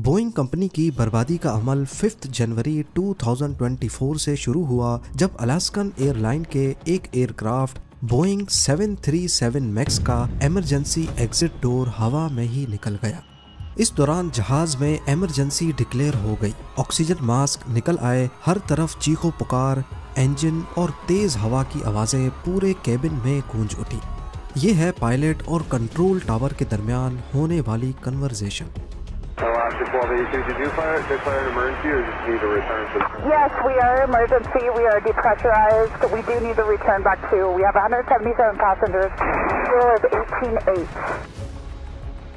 Boeing company की बर्बादी का अमल 5 जनवरी 2024 से शुरू हुआ जब अलास्कन एयरलाइन के एक एयरक्राफ्ट बोइंग 737 मैक्स का इमरजेंसी एग्जिट डोर हवा में ही निकल गया। इस दौरान जहाज में इमरजेंसी डिक्लेयर हो गई, ऑक्सीजन मास्क निकल आए, हर तरफ चीखो पुकार, इंजन और तेज हवा की आवाजें पूरे केबिन में गूंज उठी। ये है पायलट और कंट्रोल टावर के दरमियान होने वाली conversation. Yes, we are emergency. We are depressurized. We do need to return back to. We have 177 passengers. Fuel is 18.8.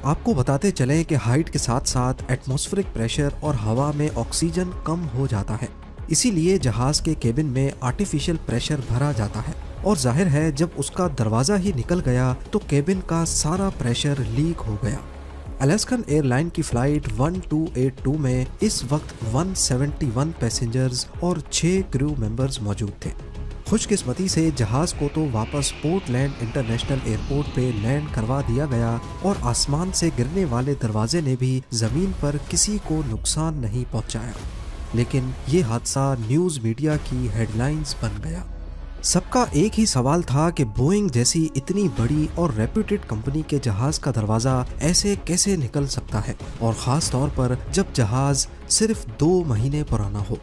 आपको बताते चलें कि हाइट के साथ साथ एटमॉस्फेरिक प्रेशर और हवा में ऑक्सीजन कम हो जाता है, इसीलिए जहाज के केबिन में आर्टिफिशियल प्रेशर भरा जाता है और जाहिर है जब उसका दरवाज़ा ही निकल गया तो केबिन का सारा प्रेशर लीक हो गया। अलास्कन एयरलाइन की फ़्लाइट 1282 में इस वक्त 171 पैसेंजर्स और 6 क्रू मेंबर्स मौजूद थे। खुशकिस्मती से जहाज को तो वापस पोर्टलैंड इंटरनेशनल एयरपोर्ट पे लैंड करवा दिया गया और आसमान से गिरने वाले दरवाजे ने भी ज़मीन पर किसी को नुकसान नहीं पहुंचाया। लेकिन ये हादसा न्यूज़ मीडिया की हेडलाइंस बन गया। सबका एक ही सवाल था कि बोइंग जैसी इतनी बड़ी और रेप्यूटेड कंपनी के जहाज का दरवाज़ा ऐसे कैसे निकल सकता है, और ख़ास तौर पर जब जहाज सिर्फ 2 महीने पुराना हो।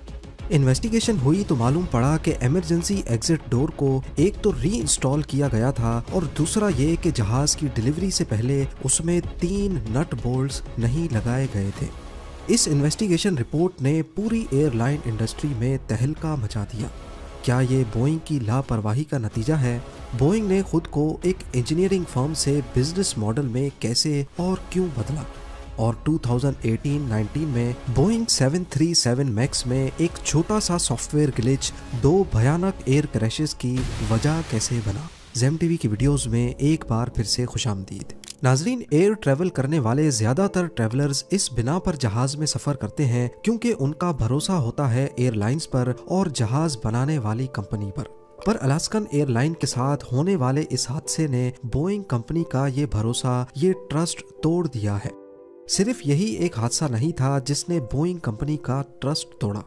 इन्वेस्टिगेशन हुई तो मालूम पड़ा कि इमरजेंसी एग्जिट डोर को एक तो री इंस्टॉल किया गया था और दूसरा ये कि जहाज की डिलीवरी से पहले उसमें 3 नट बोल्ट्स नहीं लगाए गए थे। इस इन्वेस्टिगेशन रिपोर्ट ने पूरी एयरलाइन इंडस्ट्री में तहलका मचा दिया। क्या ये बोइंग की लापरवाही का नतीजा है? बोइंग ने खुद को एक इंजीनियरिंग फर्म से बिजनेस मॉडल में कैसे और क्यों बदला? और 2018-19 में बोइंग 737 मैक्स में एक छोटा सा सॉफ्टवेयर ग्लिच 2 भयानक एयर क्रैशेस की वजह कैसे बना? ज़ेम टीवी की वीडियोस में एक बार फिर से खुशामदीद। नाजरीन, एयर ट्रैवल करने वाले ज्यादातर ट्रैवलर्स इस बिना पर जहाज में सफर करते हैं क्योंकि उनका भरोसा होता है एयरलाइंस पर और जहाज बनाने वाली कंपनी पर अलास्कन एयरलाइन के साथ होने वाले इस हादसे ने बोइंग कंपनी का ये भरोसा, ये ट्रस्ट तोड़ दिया है। सिर्फ यही एक हादसा नहीं था जिसने बोइंग कंपनी का ट्रस्ट तोड़ा।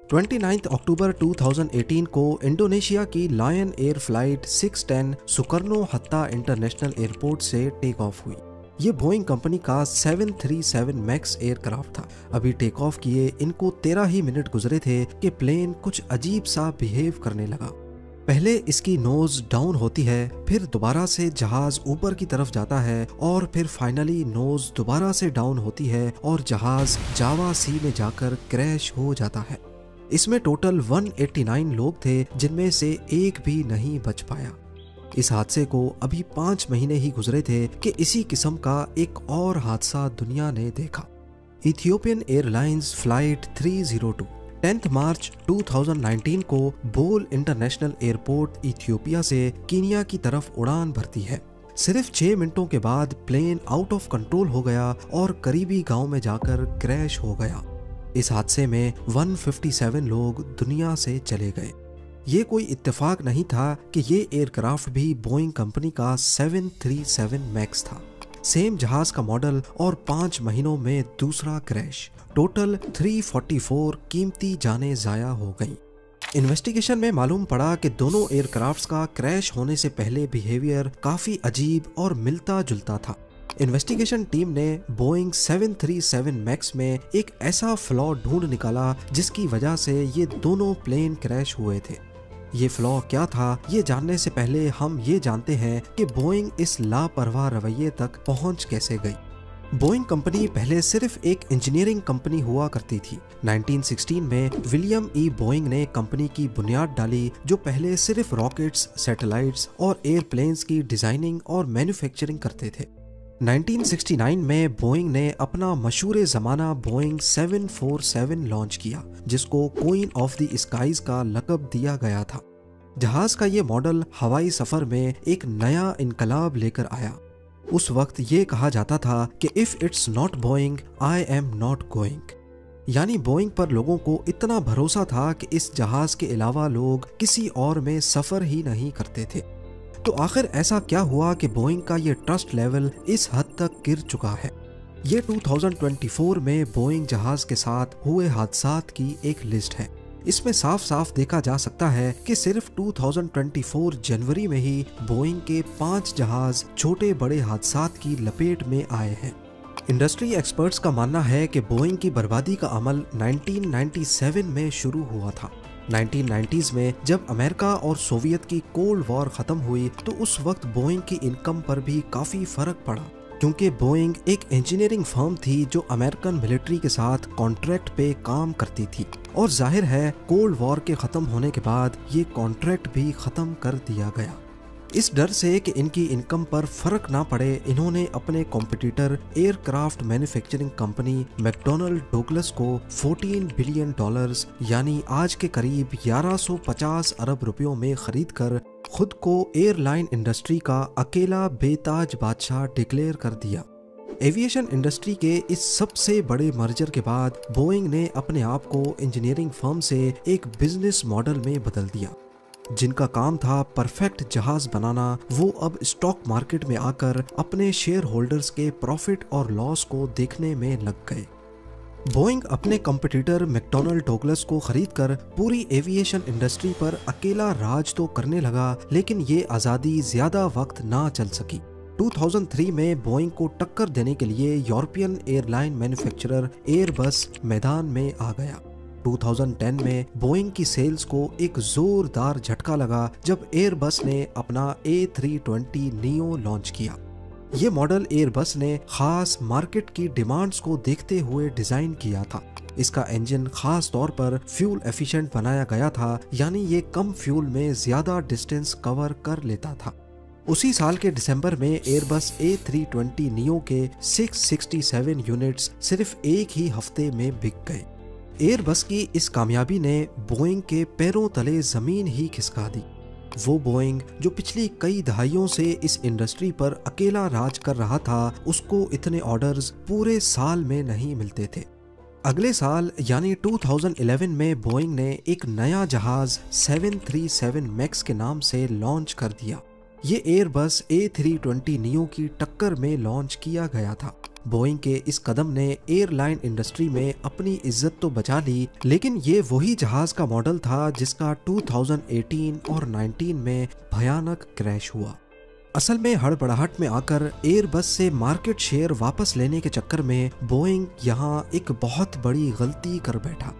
29 अक्टूबर 2018 को इंडोनेशिया की लायन एयर फ्लाइट 610 सुकर्नो हत्ता इंटरनेशनल एयरपोर्ट से टेक ऑफ हुई। ये बोइंग कंपनी का 737 मैक्स एयरक्राफ्ट था। अभी टेक ऑफ किए इनको 13 ही मिनट गुजरे थे कि प्लेन कुछ अजीब सा बिहेव करने लगा। पहले इसकी नोज डाउन होती है, फिर दोबारा से जहाज ऊपर की तरफ जाता है और फिर फाइनली नोज दोबारा से डाउन होती है और जहाज जावा सी में जाकर क्रैश हो जाता है। इसमें टोटल 189 लोग थे जिनमें से एक भी नहीं बच पाया। इस हादसे को अभी 5 महीने ही गुजरे थे कि इसी किस्म का एक और हादसा दुनिया ने देखा। इथियोपियन एयरलाइंस फ्लाइट 302 10 मार्च 2019 को बोल इंटरनेशनल एयरपोर्ट इथियोपिया से कीनिया की तरफ उड़ान भरती है। सिर्फ 6 मिनटों के बाद प्लेन आउट ऑफ कंट्रोल हो गया और करीबी गांव में जाकर क्रैश हो गया। इस हादसे में 157 लोग दुनिया से चले गए। ये कोई इत्तेफाक नहीं था कि ये एयरक्राफ्ट भी बोइंग कंपनी का 737 मैक्स था। सेम जहाज का मॉडल और 5 महीनों में दूसरा क्रैश। टोटल 344 कीमती जानें जाया हो गई। इन्वेस्टिगेशन में मालूम पड़ा कि दोनों एयरक्राफ्ट्स का क्रैश होने से पहले बिहेवियर काफी अजीब और मिलता जुलता था। इन्वेस्टिगेशन टीम ने बोइंग 737 मैक्स में एक ऐसा फ्लॉ ढूंढ निकाला जिसकी वजह से ये दोनों प्लेन क्रैश हुए थे। ये फ्लॉ क्या था, ये जानने से पहले हम ये जानते हैं कि बोइंग इस लापरवाह रवैये तक पहुंच कैसे गई। बोइंग कंपनी पहले सिर्फ एक इंजीनियरिंग कंपनी हुआ करती थी। 1916 में विलियम ई बोइंग ने कंपनी की बुनियाद डाली, जो पहले सिर्फ रॉकेट्स, सैटेलाइट्स और एयरप्लेन्स की डिजाइनिंग और मैन्युफैक्चरिंग करते थे। 1969 में बोइंग ने अपना मशहूर ज़माना बोइंग 747 लॉन्च किया, जिसको क्वीन ऑफ द स्काईज का लक़ब दिया गया था। जहाज का ये मॉडल हवाई सफ़र में एक नया इनकलाब लेकर आया। उस वक्त ये कहा जाता था कि if it's not Boeing I am not going, यानी बोइंग पर लोगों को इतना भरोसा था कि इस जहाज के अलावा लोग किसी और में सफ़र ही नहीं करते थे। तो आखिर ऐसा क्या हुआ कि बोइंग का ये ट्रस्ट लेवल इस हद तक गिर चुका है? ये 2024 में बोइंग जहाज के साथ हुए हादसात की एक लिस्ट है। इसमें साफ साफ देखा जा सकता है कि सिर्फ 2024 जनवरी में ही बोइंग के 5 जहाज छोटे बड़े हादसात की लपेट में आए हैं। इंडस्ट्री एक्सपर्ट्स का मानना है कि बोइंग की बर्बादी का अमल 1997 में शुरू हुआ था। 1990s में जब अमेरिका और सोवियत की कोल्ड वॉर खत्म हुई तो उस वक्त बोइंग की इनकम पर भी काफी फर्क पड़ा, क्योंकि बोइंग एक इंजीनियरिंग फर्म थी जो अमेरिकन मिलिट्री के साथ कॉन्ट्रैक्ट पे काम करती थी, और जाहिर है कोल्ड वॉर के खत्म होने के बाद ये कॉन्ट्रैक्ट भी खत्म कर दिया गया। इस डर से कि इनकी इनकम पर फर्क ना पड़े, इन्होंने अपने competitor aircraft manufacturing company McDonnell Douglas को $14 बिलियन यानी आज के करीब 1150 अरब रुपयों में खरीदकर खुद को एयरलाइन इंडस्ट्री का अकेला बेताज बादशाह डिक्लेयर कर दिया। एविएशन इंडस्ट्री के इस सबसे बड़े मर्जर के बाद बोइंग ने अपने आप को इंजीनियरिंग फर्म से एक बिजनेस मॉडल में बदल दिया। जिनका काम था परफेक्ट जहाज बनाना, वो अब स्टॉक मार्केट में आकर अपने शेयर होल्डर्स के प्रॉफिट और लॉस को देखने में लग गए। बोइंग अपने कंपटीटर मैकडॉनल्ड डोगलस को खरीदकर पूरी एविएशन इंडस्ट्री पर अकेला राज तो करने लगा, लेकिन ये आज़ादी ज्यादा वक्त ना चल सकी। 2003 में बोइंग को टक्कर देने के लिए यूरोपियन एयरलाइन मैन्युफैक्चरर एयरबस मैदान में आ गया। 2010 में बोइंग की सेल्स को एक जोरदार झटका लगा जब एयरबस ने अपना A320 नियो लॉन्च किया। ये मॉडल एयरबस ने खास मार्केट की डिमांड्स को देखते हुए डिजाइन किया था। इसका इंजन खास तौर पर फ्यूल एफिशिएंट बनाया गया था, यानी ये कम फ्यूल में ज्यादा डिस्टेंस कवर कर लेता था। उसी साल के दिसंबर में एयरबस A320 नियो के 667 यूनिट्स सिर्फ एक ही हफ्ते में बिक गए। एयरबस की इस कामयाबी ने बोइंग के पैरों तले जमीन ही खिसका दी। वो बोइंग जो पिछली कई दहाइयों से इस इंडस्ट्री पर अकेला राज कर रहा था, उसको इतने ऑर्डर्स पूरे साल में नहीं मिलते थे। अगले साल यानी 2011 में बोइंग ने एक नया जहाज 737 मैक्स के नाम से लॉन्च कर दिया। ये एयरबस A320 नियो की टक्कर में लॉन्च किया गया था। बोइंग के इस कदम ने एयरलाइन इंडस्ट्री में अपनी इज्जत तो बचा ली, लेकिन ये वही जहाज का मॉडल था जिसका 2018 और 19 में भयानक क्रैश हुआ। असल में हड़बड़ाहट में आकर एयरबस से मार्केट शेयर वापस लेने के चक्कर में बोइंग यहाँ एक बहुत बड़ी गलती कर बैठा।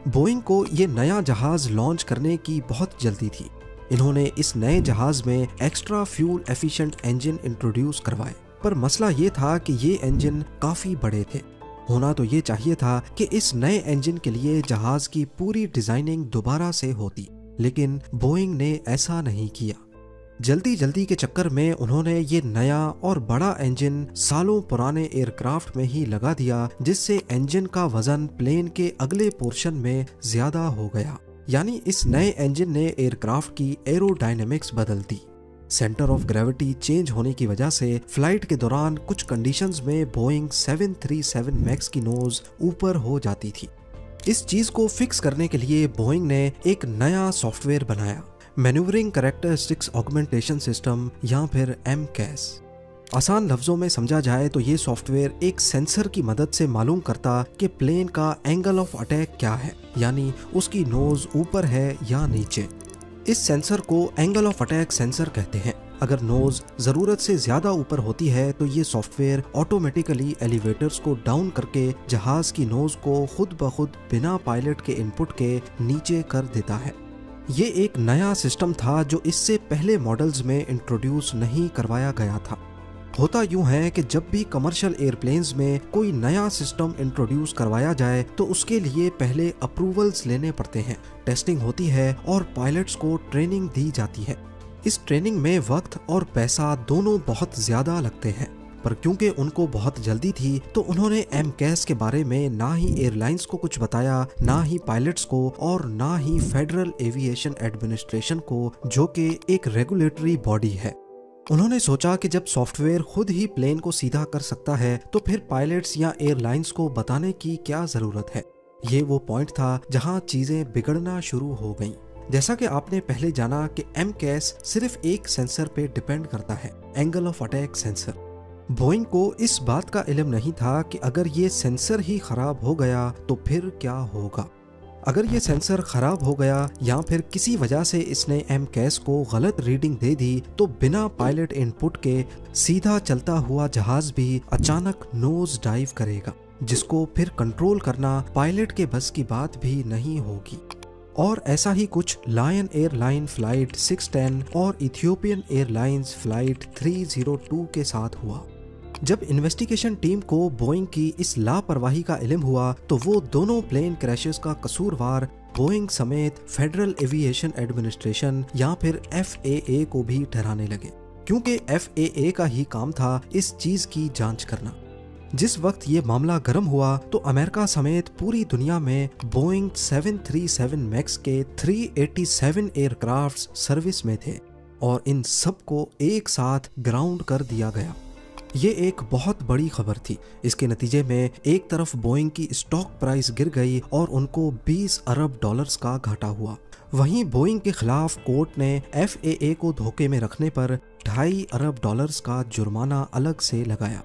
बोइंग को ये नया जहाज लॉन्च करने की बहुत जल्दी थी। इन्होंने इस नए जहाज में extra fuel efficient engine introduce करवाए, पर मसला ये था कि ये इंजन काफी बड़े थे। होना तो ये चाहिए था कि इस नए इंजन के लिए जहाज की पूरी डिजाइनिंग दोबारा से होती, लेकिन बोइंग ने ऐसा नहीं किया। जल्दी के चक्कर में उन्होंने ये नया और बड़ा इंजन सालों पुराने एयरक्राफ्ट में ही लगा दिया, जिससे इंजन का वजन प्लेन के अगले पोर्शन में ज्यादा हो गया। यानी इस नए इंजन ने एयरक्राफ्ट की एरोडायनेमिक्स बदल दी। सेंटर ऑफ ग्रेविटी चेंज होने की वजह से फ्लाइट के दौरान कुछ कंडीशंस में बोइंग 737 मैक्स की नोज ऊपर हो जाती थी। इस चीज को फिक्स करने के लिए बोइंग ने एक नया सॉफ्टवेयर बनाया, मैन्यूवरिंग कैरेक्टरिस्टिक्स ऑगमेंटेशन सिस्टम या फिर MCAS। आसान लफ्जों में समझा जाए तो ये सॉफ्टवेयर एक सेंसर की मदद से मालूम करता कि प्लेन का एंगल ऑफ अटैक क्या है, यानी उसकी नोज ऊपर है या नीचे। इस सेंसर को एंगल ऑफ अटैक सेंसर कहते हैं। अगर नोज जरूरत से ज्यादा ऊपर होती है तो ये सॉफ्टवेयर ऑटोमेटिकली एलिवेटर्स को डाउन करके जहाज की नोज को खुद ब खुद बिना पायलट के इनपुट के नीचे कर देता है। ये एक नया सिस्टम था जो इससे पहले मॉडल्स में इंट्रोड्यूस नहीं करवाया गया था। होता यूं है कि जब भी कमर्शियल एयरप्लेन्स में कोई नया सिस्टम इंट्रोड्यूस करवाया जाए तो उसके लिए पहले अप्रूवल्स लेने पड़ते हैं, टेस्टिंग होती है और पायलट्स को ट्रेनिंग दी जाती है। इस ट्रेनिंग में वक्त और पैसा दोनों बहुत ज्यादा लगते हैं, पर क्योंकि उनको बहुत जल्दी थी तो उन्होंने MCAS के बारे में ना ही एयरलाइंस को कुछ बताया, ना ही पायलट्स को, और ना ही फेडरल एविएशन एडमिनिस्ट्रेशन को, जो कि एक रेगुलेटरी बॉडी है। उन्होंने सोचा कि जब सॉफ्टवेयर खुद ही प्लेन को सीधा कर सकता है तो फिर पायलट्स या एयरलाइंस को बताने की क्या जरूरत है। ये वो पॉइंट था जहां चीजें बिगड़ना शुरू हो गईं। जैसा कि आपने पहले जाना कि MCAS सिर्फ एक सेंसर पे डिपेंड करता है, angle of attack sensor. Boeing को इस बात का इल्म नहीं था कि अगर ये सेंसर ही खराब हो गया तो फिर क्या होगा। अगर ये सेंसर खराब हो गया या फिर किसी वजह से इसने MCAS को गलत रीडिंग दे दी तो बिना पायलट इनपुट के सीधा चलता हुआ जहाज भी अचानक नोज डाइव करेगा, जिसको फिर कंट्रोल करना पायलट के बस की बात भी नहीं होगी। और ऐसा ही कुछ लायन एयरलाइन फ्लाइट 610 और इथियोपियन एयरलाइंस फ्लाइट 302 के साथ हुआ। जब इन्वेस्टिगेशन टीम को बोइंग की इस लापरवाही का इल्म हुआ तो वो दोनों प्लेन क्रैशेस का कसूरवार बोइंग समेत फेडरल एविएशन एडमिनिस्ट्रेशन या फिर FAA को भी ठहराने लगे, क्योंकि FAA का ही काम था इस चीज की जांच करना। जिस वक्त ये मामला गर्म हुआ तो अमेरिका समेत पूरी दुनिया में बोइंग 737 मैक्स के 387 एयरक्राफ्ट्स सर्विस में थे और इन सबको एक साथ ग्राउंड कर दिया गया। ये एक बहुत बड़ी खबर थी। इसके नतीजे में एक तरफ बोइंग की स्टॉक प्राइस गिर गई और उनको 20 अरब डॉलर्स का घाटा हुआ। वहीं बोइंग के खिलाफ कोर्ट ने FAA को धोखे में रखने पर 2.5 अरब डॉलर्स का जुर्माना अलग से लगाया।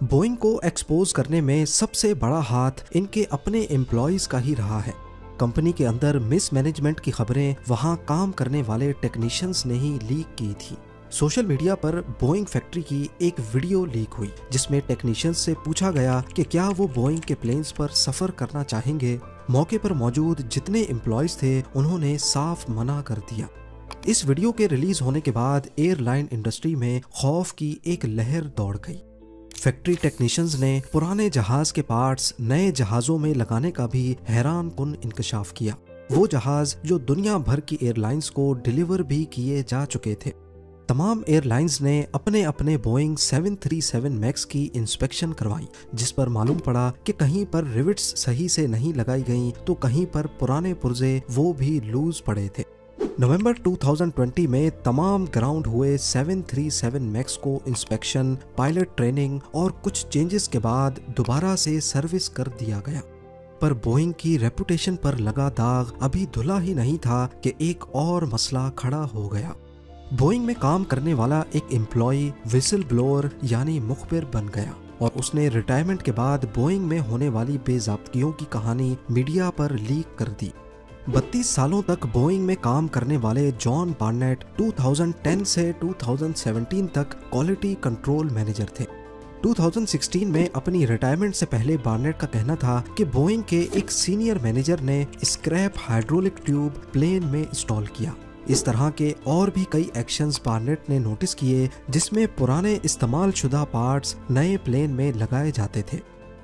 बोइंग को एक्सपोज करने में सबसे बड़ा हाथ इनके अपने एम्प्लॉयज का ही रहा है। कंपनी के अंदर मिसमैनेजमेंट की खबरें वहां काम करने वाले टेक्नीशियंस ने ही लीक की थी। सोशल मीडिया पर बोइंग फैक्ट्री की एक वीडियो लीक हुई जिसमें टेक्नीशियंस से पूछा गया कि क्या वो बोइंग के प्लेन्स पर सफर करना चाहेंगे। मौके पर मौजूद जितने एम्प्लॉयज थे उन्होंने साफ मना कर दिया। इस वीडियो के रिलीज होने के बाद एयरलाइन इंडस्ट्री में खौफ की एक लहर दौड़ गई। फैक्ट्री टेक्नीशियंस ने पुराने जहाज के पार्ट्स नए जहाजों में लगाने का भी हैरान कुन इंकशाफ किया। वो जहाज जो दुनिया भर की एयरलाइंस को डिलीवर भी किए जा चुके थे। तमाम एयरलाइंस ने अपने अपने बोइंग 737 मैक्स की इंस्पेक्शन करवाई, जिस पर मालूम पड़ा कि कहीं पर रिविट्स सही से नहीं लगाई गईं तो कहीं पर पुराने पुर्जे वो भी लूज पड़े थे। नवंबर 2020 में तमाम ग्राउंड हुए 737 मैक्स को इंस्पेक्शन, पायलट ट्रेनिंग और कुछ चेंजेस के बाद दोबारा से सर्विस कर दिया गया। पर बोइंग की रेपुटेशन पर लगा दाग अभी धुला ही नहीं था कि एक और मसला खड़ा हो गया। बोइंग में काम करने वाला एक एम्प्लॉय विसल ब्लोअर यानी मुखबिर बन गया और उसने रिटायरमेंट के बाद बोइंग में होने वाली बेज़ाब्तियों की कहानी मीडिया पर लीक कर दी। 32 सालों तक बोइंग में काम करने वाले जॉन बार्नेट 2010 से 2017 तक क्वालिटी कंट्रोल मैनेजर थे। 2016 में अपनी रिटायरमेंट से पहले बार्नेट का कहना था कि बोइंग के एक सीनियर मैनेजर ने स्क्रैप हाइड्रोलिक ट्यूब प्लेन में इंस्टॉल किया। इस तरह के और भी कई एक्शंस बार्नेट ने नोटिस किए जिसमें पुराने इस्तेमाल शुदा पार्ट्स नए प्लेन में लगाए जाते थे।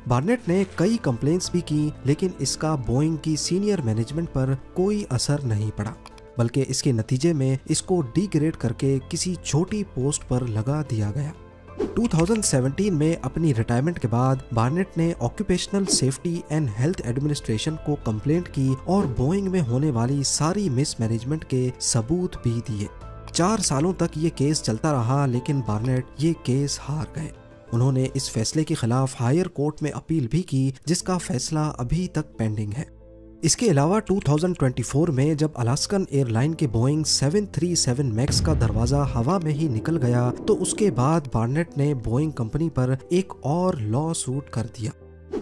बार्नेट ने कई कंप्लेंट्स भी की, लेकिन इसका बोइंग की सीनियर मैनेजमेंट पर कोई असर नहीं पड़ा, बल्कि इसके नतीजे में इसको डिग्रेड करके किसी छोटी पोस्ट पर लगा दिया गया। 2017 में अपनी रिटायरमेंट के बाद बार्नेट ने occupational safety and health administration को कंप्लेंट की और बोइंग में होने वाली सारी मिसमैनेजमेंट के सबूत भी दिए। 4 सालों तक ये केस चलता रहा, लेकिन बार्नेट ये केस हार गए। उन्होंने इस फैसले के खिलाफ हायर कोर्ट में अपील भी की, जिसका फैसला अभी तक पेंडिंग है। इसके अलावा 2024 में जब अलास्कन एयरलाइन के बोइंग 737 मैक्स का दरवाजा हवा में ही निकल गया तो उसके बाद बार्नेट ने बोइंग कंपनी पर एक और लॉ सूट कर दिया।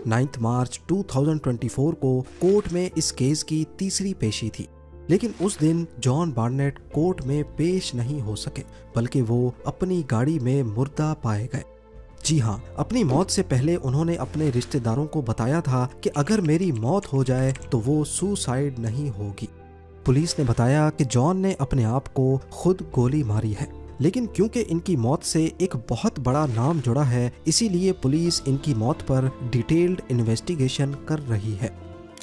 9 मार्च 2024 को कोर्ट में इस केस की तीसरी पेशी थी, लेकिन उस दिन जॉन बार्नेट कोर्ट में पेश नहीं हो सके, बल्कि वो अपनी गाड़ी में मुर्दा पाए गए। जी हाँ, अपनी मौत से पहले उन्होंने अपने रिश्तेदारों को बताया था कि अगर मेरी मौत हो जाए तो वो सुसाइड नहीं होगी। पुलिस ने बताया कि जॉन ने अपने आप को खुद गोली मारी है, लेकिन क्योंकि इनकी मौत से एक बहुत बड़ा नाम जुड़ा है, इसीलिए पुलिस इनकी मौत पर डिटेल्ड इन्वेस्टिगेशन कर रही है।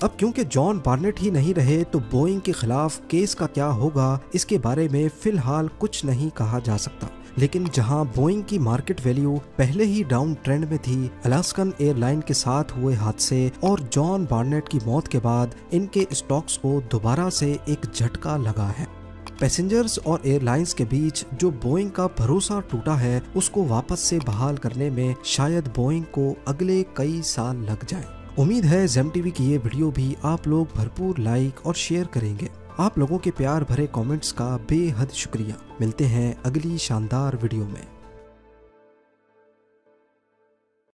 अब क्योंकि जॉन बार्नेट ही नहीं रहे तो बोइंग के खिलाफ केस का क्या होगा, इसके बारे में फिलहाल कुछ नहीं कहा जा सकता। लेकिन जहां बोइंग की मार्केट वैल्यू पहले ही डाउन ट्रेंड में थी, अलास्कन एयरलाइन के साथ हुए हादसे और जॉन बार्नेट की मौत के बाद इनके स्टॉक्स को दोबारा से एक झटका लगा है। पैसेंजर्स और एयरलाइंस के बीच जो बोइंग का भरोसा टूटा है, उसको वापस से बहाल करने में शायद बोइंग को अगले कई साल लग जाए। उम्मीद है जेम टीवी की ये वीडियो भी आप लोग भरपूर लाइक और शेयर करेंगे। आप लोगों के प्यार भरे कमेंट्स का बेहद शुक्रिया। मिलते हैं अगली शानदार वीडियो में।